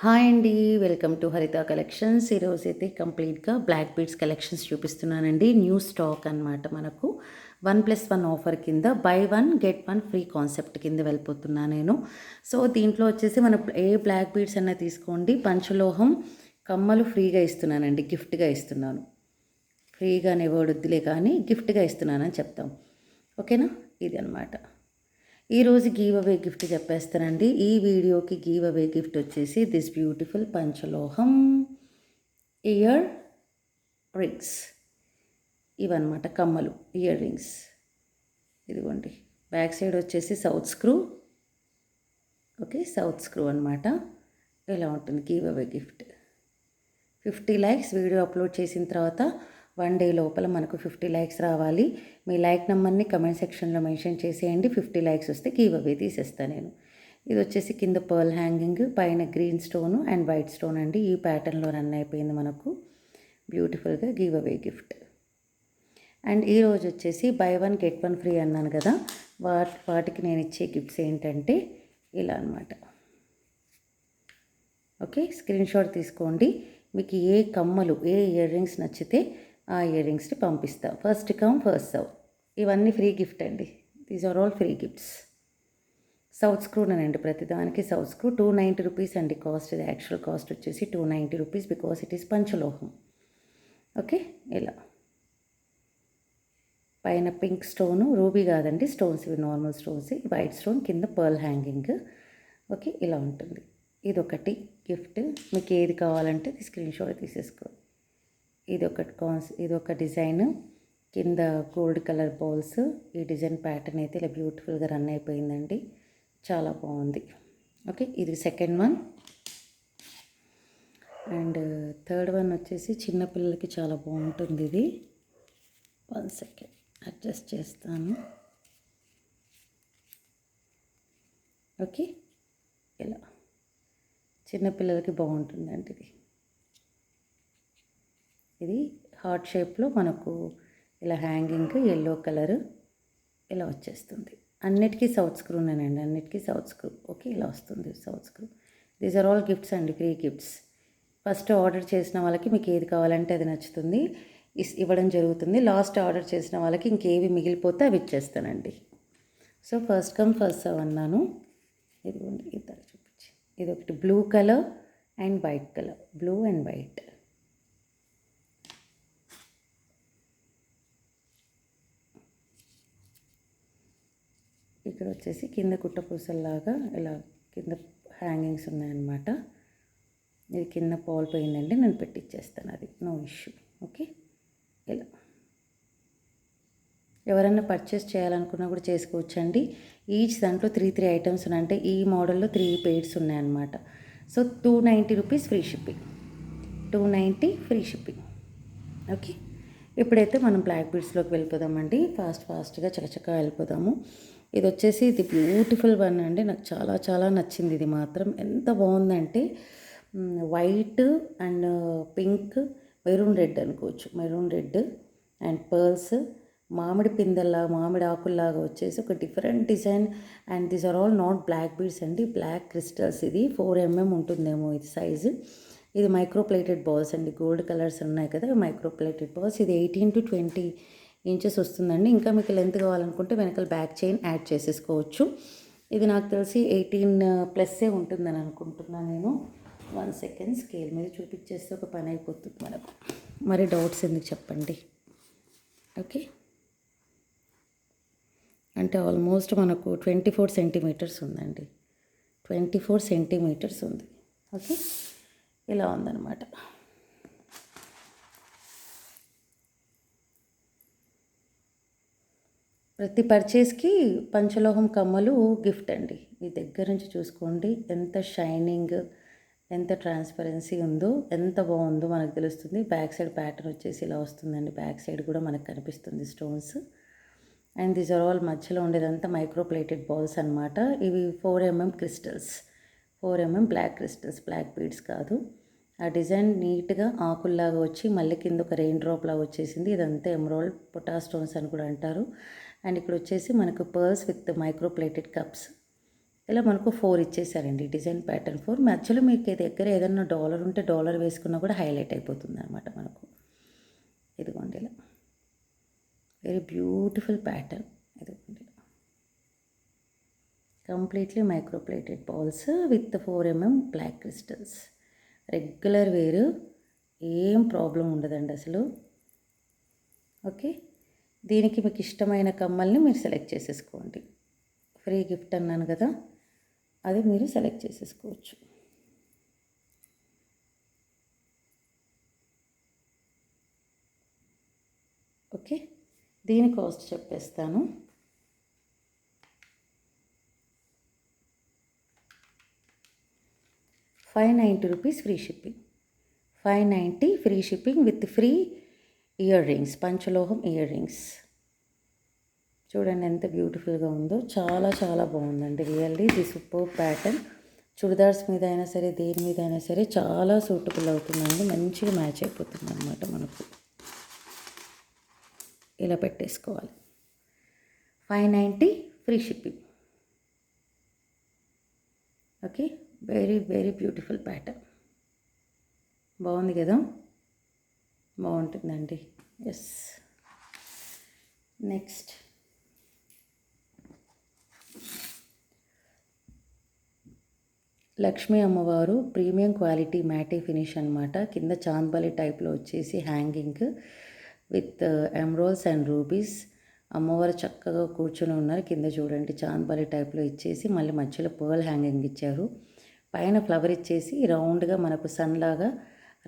Hi అండి. Welcome to హరిత collections. ఈరోజైతే కంప్లీట్గా బ్లాక్ బీడ్స్ కలెక్షన్స్ చూపిస్తున్నానండి. న్యూ స్టాక్ అనమాట. మనకు 1+1 ఆఫర్ కింద బై 1 గెట్ 1 ఫ్రీ కాన్సెప్ట్ కింద వెళ్ళిపోతున్నా నేను. సో దీంట్లో వచ్చేసి మనం ఏ బ్లాక్ బీడ్స్ అన్నా తీసుకోండి, పంచలోహం కమ్మలు ఫ్రీగా ఇస్తున్నానండి, గిఫ్ట్గా ఇస్తున్నాను. ఫ్రీగా అనే వర్డ్ వద్దులే కానీ గిఫ్ట్గా ఇస్తున్నానని చెప్తాం. ఓకేనా? ఇది అనమాట. ఈరోజు గివ్ అవే గిఫ్ట్ చెప్పేస్తానండి. ఈ వీడియోకి గివ్ అవే గిఫ్ట్ వచ్చేసి దిస్ బ్యూటిఫుల్ పంచలోహం ఇయర్ రింగ్స్. ఇవన్నమాట కమ్మలు, ఇయర్ రింగ్స్. ఇదిగోండి, బ్యాక్ సైడ్ వచ్చేసి south screw. Okay, south screw అనమాట. ఇలా ఉంటుంది give away gift. 50 likes video upload చేసిన తర్వాత 1 డే లోపల మనకు 50 లైక్స్ రావాలి. మీ లైక్ నెంబర్ని కమెంట్ సెక్షన్లో మెన్షన్ చేసేయండి. 50 లైక్స్ వస్తే గివ్ అవే తీసేస్తాను నేను. ఇది వచ్చేసి కింద పర్ల్ హ్యాంగింగ్, పైన green stone and white stone అండి. ఈ ప్యాటర్న్లో రన్ అయిపోయింది మనకు బ్యూటిఫుల్గా గివ్ అవే గిఫ్ట్. అండ్ ఈరోజు వచ్చేసి బై 1 గెట్ 1 ఫ్రీ అన్నాను కదా, వాటికి నేను ఇచ్చే గిఫ్ట్స్ ఏంటంటే ఇలా అనమాట. ఓకే, స్క్రీన్ షాట్ తీసుకోండి. మీకు ఏ కమ్మలు, ఏ ఇయర్ రింగ్స్ నచ్చితే ఆ ఇయర్ రింగ్స్ని పంపిస్తా. First come first serve. ఇవన్నీ ఫ్రీ గిఫ్ట్ అండి. These are all free gifts. South స్క్రూనేనండి, ప్రతిదానికి సౌత్ స్క్రూ. 290 రూపీస్ అండి కాస్ట్. ఇది యాక్చువల్ కాస్ట్ వచ్చేసి 290 రూపీస్ బికాస్ ఇట్ ఈస్ పంచలోహం. ఓకే, ఇలా పైన పింక్ స్టోను, రూబీ కాదండి, స్టోన్స్ ఇవి నార్మల్ స్టోన్స్. వైట్ స్టోన్, కింద పర్ల్ హ్యాంగింగ్. ఓకే, ఇలా ఉంటుంది. ఇదొకటి గిఫ్ట్. మీకు ఏది కావాలంటే స్క్రీన్ షాట్ తీసేసుకో. ఇదొక డిజైన్, కింద గోల్డ్ కలర్ బాల్స్. ఈ డిజైన్ ప్యాటర్న్ అయితే ఇలా బ్యూటిఫుల్గా రన్ అయిపోయిందండి, చాలా బాగుంది. ఓకే, ఇది second one. And third one వచ్చేసి చిన్నపిల్లలకి చాలా బాగుంటుంది ఇది. 1 సెకండ్ అడ్జస్ట్ చేస్తాను. ఓకే, ఇలా చిన్నపిల్లలకి బాగుంటుందండి ఇది. ఇది హార్ట్ షేప్లో మనకు ఇలా హ్యాంగింగ్, ఎల్లో కలర్ ఇలా వచ్చేస్తుంది. అన్నిటికీ సౌత్ స్క్రూనేనండి, అన్నిటికీ సౌత్ స్క్రూ. ఓకే, ఇలా వస్తుంది south screw. These are all gifts అండి, ఫ్రీ గిఫ్ట్స్. ఫస్ట్ ఆర్డర్ చేసిన వాళ్ళకి మీకు ఏది కావాలంటే అది నచ్చుతుంది, ఇవ్వడం జరుగుతుంది. లాస్ట్ ఆర్డర్ చేసిన వాళ్ళకి ఇంకేవి మిగిలిపోతే అవి ఇచ్చేస్తానండి. So first come first serve అన్నాను. ఇదిగోండి, ఇద్దరు చూపించి. ఇది ఒకటి blue colour and white colour, blue and white. ఇక్కడ వచ్చేసి కింద కుట్టపూసల్లాగా ఇలా కింద హ్యాంగింగ్స్ ఉన్నాయన్నమాట. ఇది కింద పాల్ పోయిందండి, నేను పెట్టిచ్చేస్తాను, అది నో ఇష్యూ. ఓకే, ఇలా ఎవరైనా పర్చేస్ చేయాలనుకున్నా కూడా చేసుకోవచ్చండి. ఈచ్ దాంట్లో 3 ఐటమ్స్ ఉన్నాయి, అంటే ఈ మోడల్లో 3 పెయిర్స్ ఉన్నాయన్నమాట. So 290 rupees free shipping, 290 free shipping. Okay, ఇప్పుడైతే మనం బ్లాక్ బీడ్స్లోకి వెళ్ళిపోదామండి. ఫాస్ట్గా చకచకా వెళ్ళిపోదాము. ఇది వచ్చేసి ఇది బ్యూటిఫుల్ వన్ అండి, నాకు చాలా చాలా నచ్చింది. ఇది మాత్రం ఎంత బాగుందంటే white and pink, maroon red అనుకోవచ్చు, మెరూన్ రెడ్ అండ్ పర్ల్స్, మామిడి పిందెల్లా, మామిడి ఆకుల్లాగా వచ్చేసి ఒక different design. And these are all not black beads అండి, బ్లాక్ క్రిస్టల్స్. ఇది 4 mm ఉంటుందేమో ఇది సైజు. ఇది మైక్రో ప్లేటెడ్ బాల్స్ అండి, గోల్డ్ కలర్స్ ఉన్నాయి కదా, మైక్రో ప్లేటెడ్ బాల్స్. ఇది 18 to 20 ఇంచెస్ వస్తుందండి. ఇంకా మీకు లెంత్ కావాలనుకుంటే వెనకాల బ్యాక్ చైన్ యాడ్ చేసేసుకోవచ్చు. ఇది నాకు తెలిసి 18+ ఉంటుందని అనుకుంటున్నాను నేను. 1 సెకండ్ స్కేల్ మీద చూపించేస్తే ఒక పని అయిపోతుంది మనకు, మరి డౌట్స్ ఎందుకు చెప్పండి. ఓకే, అంటే ఆల్మోస్ట్ మనకు 24 సెంటీమీటర్స్ ఉందండి, 24 సెంటీమీటర్స్ ఉంది. ఓకే, ఇలా ఉందన్నమాట. ప్రతి పర్చేస్కి పంచలోహం కమ్మలు గిఫ్ట్ అండి. మీ దగ్గర నుంచి చూసుకోండి, ఎంత షైనింగ్, ఎంత ట్రాన్స్పరెన్సీ ఉందో, ఎంత బాగుందో మనకు తెలుస్తుంది. బ్యాక్ సైడ్ ప్యాటర్న్ వచ్చేసి ఇలా వస్తుందండి, బ్యాక్ సైడ్ కూడా మనకు కనిపిస్తుంది stones. And these are all మధ్యలో ఉండేదంతా మైక్రో ప్లేటెడ్ బాల్స్ అనమాట. ఇవి 4 mm crystals, 4 mm black crystals, black beads కాదు. ఆ డిజైన్ నీట్గా ఆకుల్లాగా వచ్చి మళ్ళీ కింద ఒక రెయిన్ డ్రాప్ లాగా వచ్చేసింది. ఇదంతా ఎమరాల్డ్ పొటా స్టోన్స్ అని కూడా అంటారు. అండ్ ఇక్కడ వచ్చేసి మనకు pearls with micro plated cups ఇలా మనకు 4 ఇచ్చేసారండి, డిజైన్ ప్యాటర్న్ 4. మధ్యలో మీకు దగ్గర ఏదన్నా డాలర్ ఉంటే డాలర్ వేసుకున్నా కూడా హైలైట్ అయిపోతుంది అనమాట మనకు. ఇదిగోండి ఇలా వెరీ బ్యూటిఫుల్ ప్యాటర్న్. ఇదిగోండి completely micro plated balls with 4mm black crystals. Regular వేరు, ఏం ప్రాబ్లం ఉండదండి అసలు. ఓకే, దీనికి మీకు ఇష్టమైన కమ్మల్ని మీరు సెలెక్ట్ చేసేసుకోండి. ఫ్రీ గిఫ్ట్ అన్నాను కదా, అది మీరు సెలెక్ట్ చేసేసుకోవచ్చు. ఓకే, దీని కాస్ట్ చెప్పేస్తాను. ₹590 free shipping. 590 free shipping with free ear rings, పంచలోహం ఇయర్ రింగ్స్. చూడండి ఎంత బ్యూటిఫుల్గా ఉందో, చాలా చాలా బాగుందండి. Really the super pattern. Chudidars మీద అయినా సరే, దేని మీద అయినా సరే చాలా సూటబుల్ అవుతుందండి. మంచిగా మ్యాచ్ అయిపోతుంది అనమాట మనకు. ఇలా పెట్టేసుకోవాలి. 590 free shipping. Okay, very very beautiful pattern. బాగుంది కదా, బాగుంటుందండి. ఎస్, నెక్స్ట్ లక్ష్మీ అమ్మవారు ప్రీమియం క్వాలిటీ మ్యాటీ ఫినిష్ అనమాట. కింద చాంద్బలి టైప్లో వచ్చేసి hanging with emeralds and rubies. అమ్మవారు చక్కగా కూర్చొని ఉన్నారు. కింద చూడండి చాంద్బలి టైప్లో ఇచ్చేసి మళ్ళీ మధ్యలో పర్ల్ హ్యాంగింగ్ ఇచ్చారు. పైన ఫ్లవర్ ఇచ్చేసి రౌండ్గా మనకు సన్ లాగా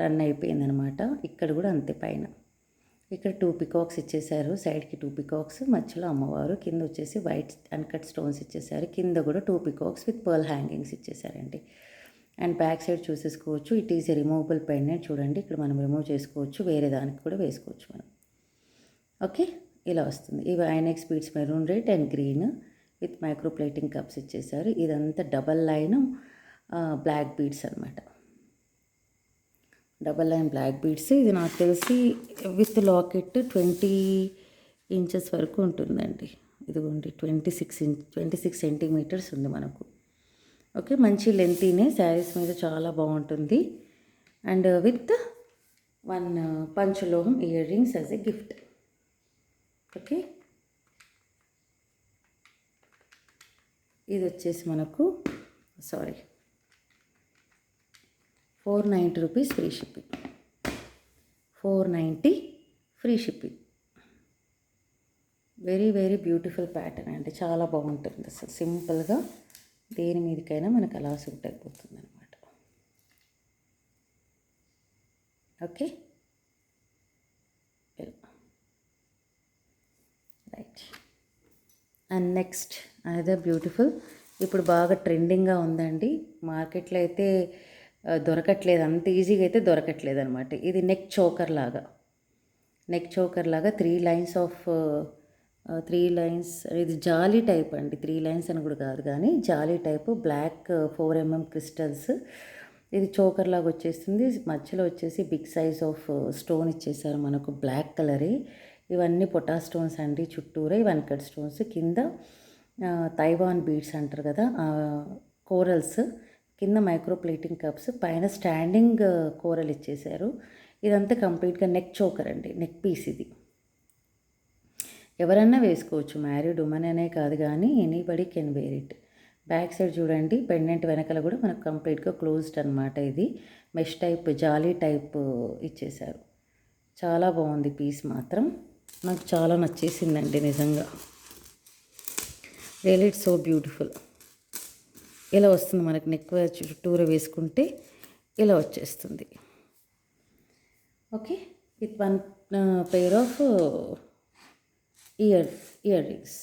రన్ అయిపోయిందనమాట. ఇక్కడ కూడా అంతే, పైన ఇక్కడ 2 పికాక్స్ ఇచ్చేసారు. సైడ్కి 2 పికాక్స్, మధ్యలో అమ్మవారు, కింద వచ్చేసి వైట్ అన్కట్ స్టోన్స్ ఇచ్చేసారు. కింద కూడా 2 పికాక్స్ విత్ పర్ల్ హ్యాంగింగ్స్ ఇచ్చేసారండి. అండ్ బ్యాక్ సైడ్ చూసేసుకోవచ్చు. It is a removable pendant. చూడండి ఇక్కడ మనం రిమూవ్ చేసుకోవచ్చు, వేరే దానికి కూడా వేసుకోవచ్చు మనం. ఓకే, ఇలా వస్తుంది. ఇవి ఐనెక్స్ beads maroon red and green with micro plating cups ఇచ్చేసారు. ఇదంతా డబల్ లైన్ బ్లాక్ బీడ్స్ అనమాట. Double line black beads. ఇది నాకు తెలిసి విత్ లాకెట్ 20 ఇంచెస్ వరకు ఉంటుందండి. ఇదిగోండి 26 సెంటీమీటర్స్ ఉంది మనకు. ఓకే, మంచి లెంతీనే, శారీస్ మీద చాలా బాగుంటుంది. అండ్ విత్ 1 పంచలోహం ear rings as a gift. Okay, ఇది వచ్చేసి మనకు ₹490 free shipping. 490 free shipping. Very very beautiful pattern అండి, చాలా బాగుంటుంది అసలు. సింపుల్గా దేని మీదకైనా మనకు అలా సూట్ అయిపోతుంది అనమాట. Okay, right. And next another beautiful, ఇప్పుడు బాగా ట్రెండింగ్గా ఉందండి. మార్కెట్లో అయితే దొరకట్లేదు, అంత ఈజీగా అయితే దొరకట్లేదు అనమాట. ఇది నెక్ చోకర్ లాగా 3 లైన్స్. ఇది జాలీ టైప్ అండి, 3 లైన్స్ అని కూడా కాదు కానీ జాలీ టైపు. Black 4mm crystals. ఇది చోకర్ లాగా వచ్చేస్తుంది. మధ్యలో వచ్చేసి బిగ్ సైజ్ ఆఫ్ స్టోన్ ఇచ్చేసారు మనకు, బ్లాక్ కలరే. ఇవన్నీ పొటా స్టోన్స్ అండి, చుట్టూరా ఇవి అన్కట్ స్టోన్స్. కింద తైవాన్ బీడ్స్ అంటారు కదా, కోరల్స్. కింద మైక్రో ప్లేటింగ్ కప్స్, పైన స్టాండింగ్ కోరల్ ఇచ్చేసారు. ఇదంతా కంప్లీట్గా నెక్ చోకర్ అండి, నెక్ పీస్. ఇది ఎవరన్నా వేసుకోవచ్చు, మ్యారీడ్ ఉమెన్ అనే కాదు కానీ anybody can wear it. Back side చూడండి, పెండెంట్ వెనకాల కూడా మనకు కంప్లీట్గా క్లోజ్డ్ అనమాట. ఇది మెష్ టైప్, జాలీ టైప్ ఇచ్చేసారు. చాలా బాగుంది పీస్ మాత్రం, నాకు చాలా నచ్చేసిందండి నిజంగా. Really it's so beautiful. ఇలా వస్తుంది మనకి, నెక్ చుట్టూరా వేసుకుంటే ఇలా వచ్చేస్తుంది. Okay, with 1 pair of ear rings.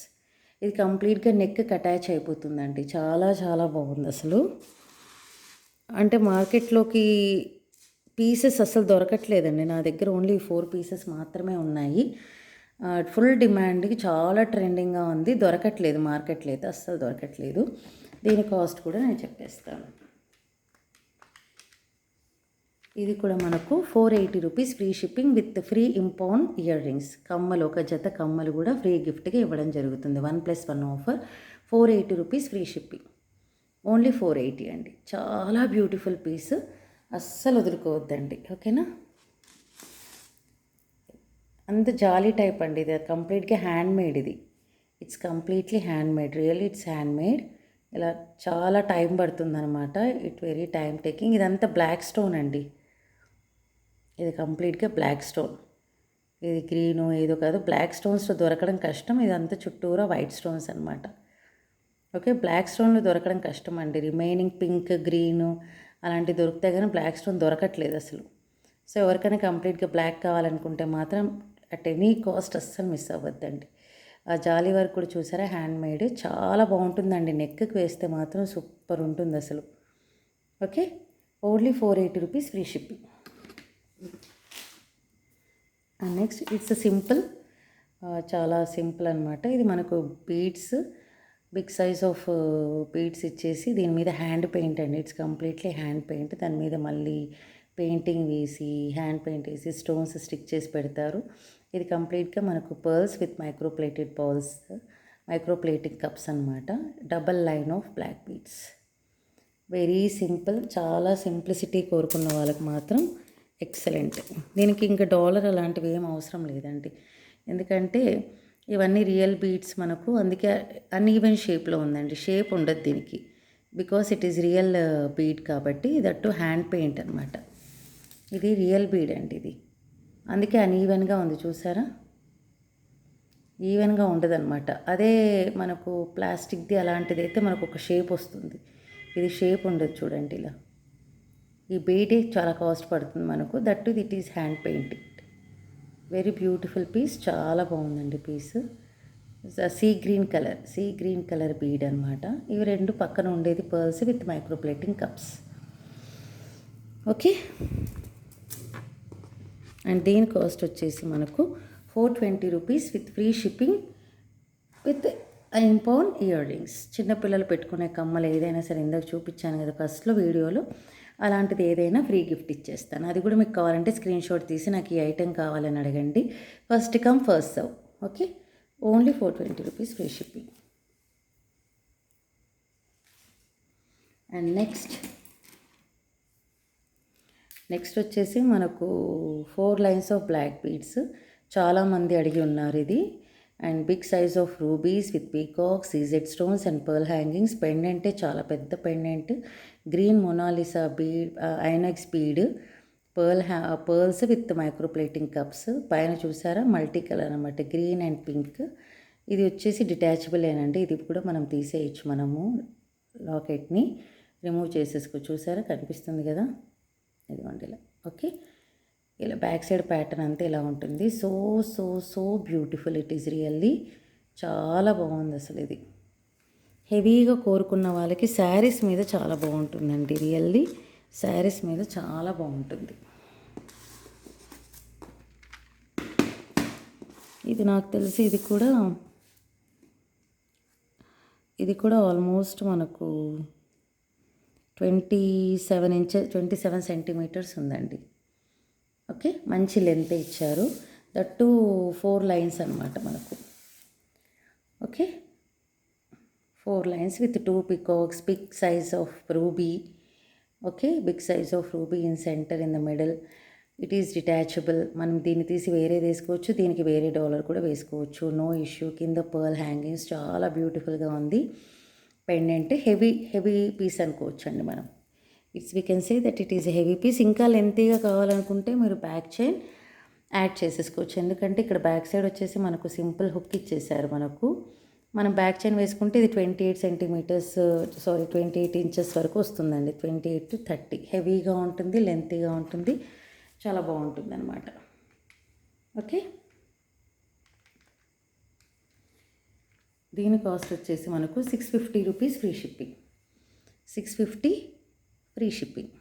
ఇది కంప్లీట్గా నెక్కి అటాచ్ అయిపోతుందండి. చాలా చాలా బాగుంది అసలు. అంటే మార్కెట్లోకి పీసెస్ అసలు దొరకట్లేదండి. నా దగ్గర ఓన్లీ 4 పీసెస్ మాత్రమే ఉన్నాయి. ఫుల్ డిమాండ్కి చాలా ట్రెండింగ్గా ఉంది. దొరకట్లేదు మార్కెట్లో అయితే, అస్సలు దొరకట్లేదు. దీని కాస్ట్ కూడా నేను చెప్పేస్తాను. ఇది కూడా మనకు ₹480 free shipping with free impound ear rings. కమ్మలు, ఒక జత కమ్మలు కూడా ఫ్రీ గిఫ్ట్గా ఇవ్వడం జరుగుతుంది. 1+1 ఆఫర్. ₹480 free shipping. ఓన్లీ 480 అండి. చాలా బ్యూటిఫుల్ పీస్, అస్సలు వదులుకోవద్దండి. ఓకేనా? అంత జాలీ టైప్ అండి. ఇది కంప్లీట్గా హ్యాండ్ మేడ్. ఇది it's completely hand made. Really it's hand made. ఇలా చాలా టైం పడుతుందన్నమాట. It very time taking. ఇదంతా బ్లాక్ స్టోన్ అండి. ఇది కంప్లీట్గా బ్లాక్ స్టోన్. ఇది గ్రీను ఏదో కాదు, బ్లాక్ స్టోన్స్లో దొరకడం కష్టం. ఇదంతా చుట్టూరా వైట్ స్టోన్స్ అనమాట. ఓకే, బ్లాక్ స్టోన్లో దొరకడం కష్టం అండి. రిమైనింగ్ పింక్, గ్రీను అలాంటివి దొరుకుతాయి కానీ బ్లాక్ స్టోన్ దొరకట్లేదు అసలు. సో ఎవరికైనా కంప్లీట్గా బ్లాక్ కావాలనుకుంటే మాత్రం అట్ ఎనీ కాస్ట్ అస్సలు మిస్ అవ్వద్దండి. ఆ జాలీ వర్క్ కూడా చూసారా, హ్యాండ్ మేడ్, చాలా బాగుంటుందండి. నెక్కి వేస్తే మాత్రం సూపర్ ఉంటుంది అసలు. Okay, only 480 rupees, free shipping. And next it's simple, చాలా సింపుల్ అనమాట. ఇది మనకు beads, big size of beads ఇచ్చేసి దీని మీద హ్యాండ్ పెయింట్ అండి. It's completely hand paint. దాని మీద మళ్ళీ పెయింటింగ్ వేసి హ్యాండ్ పెయింట్ వేసి స్టోన్స్ స్టిక్ చేసి పెడతారు. ఇది కంప్లీట్గా మనకు pearls with microplated pearls, microplating cups అనమాట. Double line of black beads. Very simple, చాలా సింప్లిసిటీ కోరుకున్న వాళ్ళకి మాత్రం ఎక్సలెంట్. దీనికి ఇంకా డాలర్ అలాంటివి ఏం అవసరం లేదండి, ఎందుకంటే ఇవన్నీ రియల్ బీడ్స్ మనకు. అందుకే అన్ఈవెన్ షేప్లో ఉందండి. షేప్ ఉండదు దీనికి, because it is real bead కాబట్టి. దట్టు హ్యాండ్ పెయింట్ అనమాట. ఇది రియల్ బీడ్ అండి ఇది, అందుకే అన్ఈవెన్గా ఉంది. చూసారా, ఈవెన్గా ఉండదన్నమాట. అదే మనకు ప్లాస్టిక్ది అలాంటిది అయితే మనకు ఒక షేప్ వస్తుంది. ఇది షేప్ ఉండదు చూడండి ఇలా. ఈ బీడే చాలా కాస్ట్ పడుతుంది మనకు. That it is hand painting. Very beautiful piece, చాలా బాగుందండి piece. Sea green colour bead అనమాట. ఇవి రెండు పక్కన ఉండేది pearls with microplating cups. Okay, and దీని కాస్ట్ వచ్చేసి మనకు 420 rupees with free shipping, with ఇంపౌండ్ ఇయర్ రింగ్స్. చిన్నపిల్లలు పెట్టుకునే కమ్మలు ఏదైనా సరే, ఇందాక చూపించాను కదా ఫస్ట్లో వీడియోలో, అలాంటిది ఏదైనా ఫ్రీ గిఫ్ట్ ఇచ్చేస్తాను. అది కూడా మీకు కావాలంటే స్క్రీన్ షాట్ తీసి నాకు ఈ ఐటెం కావాలని అడగండి. First come first serve. Okay, only 420 rupees, free shipping. And next వచ్చేసి మనకు 4 లైన్స్ ఆఫ్ బ్లాక్ బీడ్స్. చాలామంది అడిగి ఉన్నారు ఇది. And big size of rubies with peacock, CZ stones and pearl hangings. పెండెంటే చాలా పెద్ద పెండెంట్. గ్రీన్ మొనాలిసా బీడ్, ఐనాక్స్ bead, pearls with microplating cups. పైన చూసారా మల్టీ కలర్ అనమాట, గ్రీన్ అండ్ పింక్. ఇది వచ్చేసి డిటాచబుల్ ఏనండి. ఇది కూడా మనం తీసేయచ్చు. మనము లాకెట్ని రిమూవ్ చేసేసుకో. చూసారా, కనిపిస్తుంది కదా, ఇదిగోండి ఇలా. ఓకే, ఇలా బ్యాక్ సైడ్ ప్యాటర్న్ అంతా ఇలా ఉంటుంది. So so so beautiful. It is really చాలా బాగుంది అసలు. ఇది హెవీగా కోరుకున్న వాళ్ళకి శారీస్ మీద చాలా బాగుంటుందండి. రియల్లీ శారీస్ మీద చాలా బాగుంటుంది. ఇది నాకు తెలిసి ఇది కూడా ఆల్మోస్ట్ మనకు 27 సెంటీమీటర్స్ ఉందండి. ఓకే, మంచి లెంత్ ఇచ్చారు. దట్టు 4 లైన్స్ అనమాట మనకు. Okay, 4 lines with 2 peacocks, big size of ruby. Okay, big size of ruby in centre, in the middle. It is detachable. మనం దీన్ని తీసి వేరే వేసుకోవచ్చు, దీనికి వేరే డాలర్ కూడా వేసుకోవచ్చు, నో ఇష్యూ. కింద పర్ల్ హ్యాంగింగ్స్ చాలా బ్యూటిఫుల్గా ఉంది. పెండెంట్ హెవీ పీస్ అనుకోవచ్చు అండి మనం. We can say that it is a heavy piece. ఇంకా లెంతీగా కావాలనుకుంటే మీరు బ్యాక్ చైన్ యాడ్ చేసేసుకోవచ్చు. ఎందుకంటే ఇక్కడ బ్యాక్ సైడ్ వచ్చేసి మనకు సింపుల్ హుక్ ఇచ్చేసారు మనకు. మనం బ్యాక్ చైన్ వేసుకుంటే ఇది 28 ఇంచెస్ వరకు వస్తుందండి. 28 to 30. హెవీగా ఉంటుంది, లెంతీగా ఉంటుంది, చాలా బాగుంటుంది అనమాట. ఓకే, దీని కాస్ట్ వచ్చేసి మనకు 650 rupees, free shipping. 650 free shipping.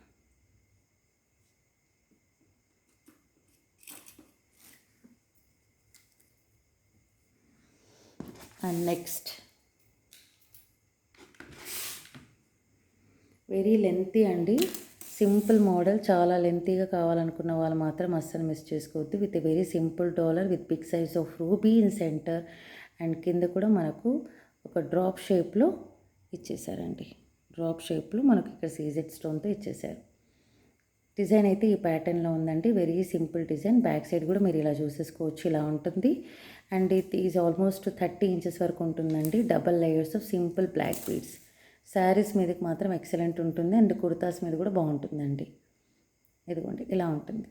And next very lengthy అండి, సింపుల్ మోడల్. చాలా లెంతీగా కావాలనుకున్న వాళ్ళు మాత్రం అస్సలు మిస్ చేసుకోవద్దు. With a very simple dollar with big size of ruby in centre. And కింద కూడా మనకు ఒక డ్రాప్ షేప్లో ఇచ్చేసారండి. డ్రాప్ షేప్లో మనకి ఇక్కడ సీజెడ్ స్టోన్తో ఇచ్చేసారు. డిజైన్ అయితే ఈ ప్యాటర్న్లో ఉందండి. Very simple design. Back side కూడా మీరు ఇలా చూసేసుకోవచ్చు, ఇలా ఉంటుంది. And it is almost 30 inches వరకు ఉంటుందండి. Double layers of simple black beads. Saris మీదకి మాత్రం ఎక్సలెంట్ ఉంటుంది అండ్ కుర్తాస్ మీద కూడా బాగుంటుందండి. ఇదిగోండి ఇలా ఉంటుంది.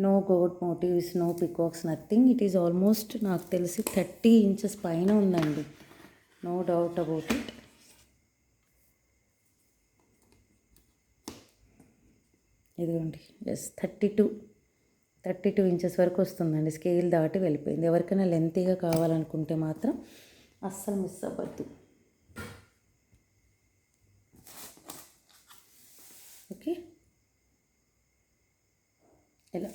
No god motifs, no peacocks, nothing. It is almost నాకు తెలిసి 30 ఇంచెస్ పైన ఉందండి. No doubt about it. ఇదిగోండి ఎస్ 32 ఇంచెస్ వరకు వస్తుందండి. స్కేల్ దాటి వెళ్ళిపోయింది. ఎవరికైనా లెంతీగా కావాలనుకుంటే మాత్రం అస్సలు మిస్ అవ్వద్దు. ఓకే, ఇలా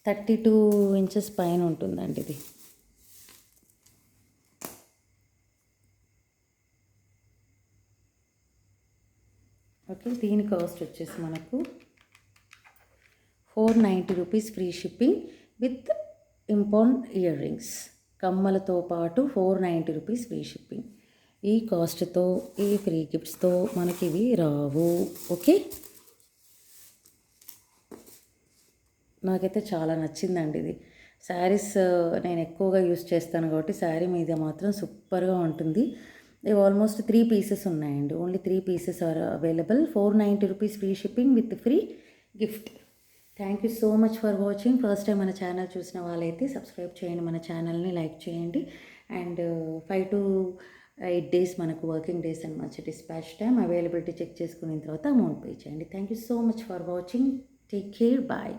32 ఇంచెస్ పైన ఉంటుందండి ఇది. ఓకే, దీని కాస్ట్ వచ్చేసి మనకు 490 rupees free shipping with import ear rings. కమ్మలతో పాటు 490 రూపీస్ ఫ్రీ షిప్పింగ్. ఈ కాస్ట్తో, ఈ ఫ్రీ గిఫ్ట్స్తో మనకి ఇవి రావు. ఓకే, నాకైతే చాలా నచ్చిందండి ఇది. శారీస్ నేను ఎక్కువగా యూస్ చేస్తాను కాబట్టి శారీ మీద మాత్రం సూపర్గా ఉంటుంది. ఇవి ఆల్మోస్ట్ 3 పీసెస్ ఉన్నాయండి. Only 3 pieces are available. 490 rupees free shipping with free gift. Thank you so much for watching. First time మన ఛానల్ చూసిన వాళ్ళైతే సబ్స్క్రైబ్ చేయండి, మన ఛానల్ని లైక్ చేయండి. అండ్ 5 to 8 డేస్ మనకు వర్కింగ్ డేస్ అండ్ మంచి డిస్పాచ్ టైం. అవైలబిలిటీ చెక్ చేసుకున్న తర్వాత అమౌంట్ పే చేయండి. Thank you so much for watching. Take care. Bye.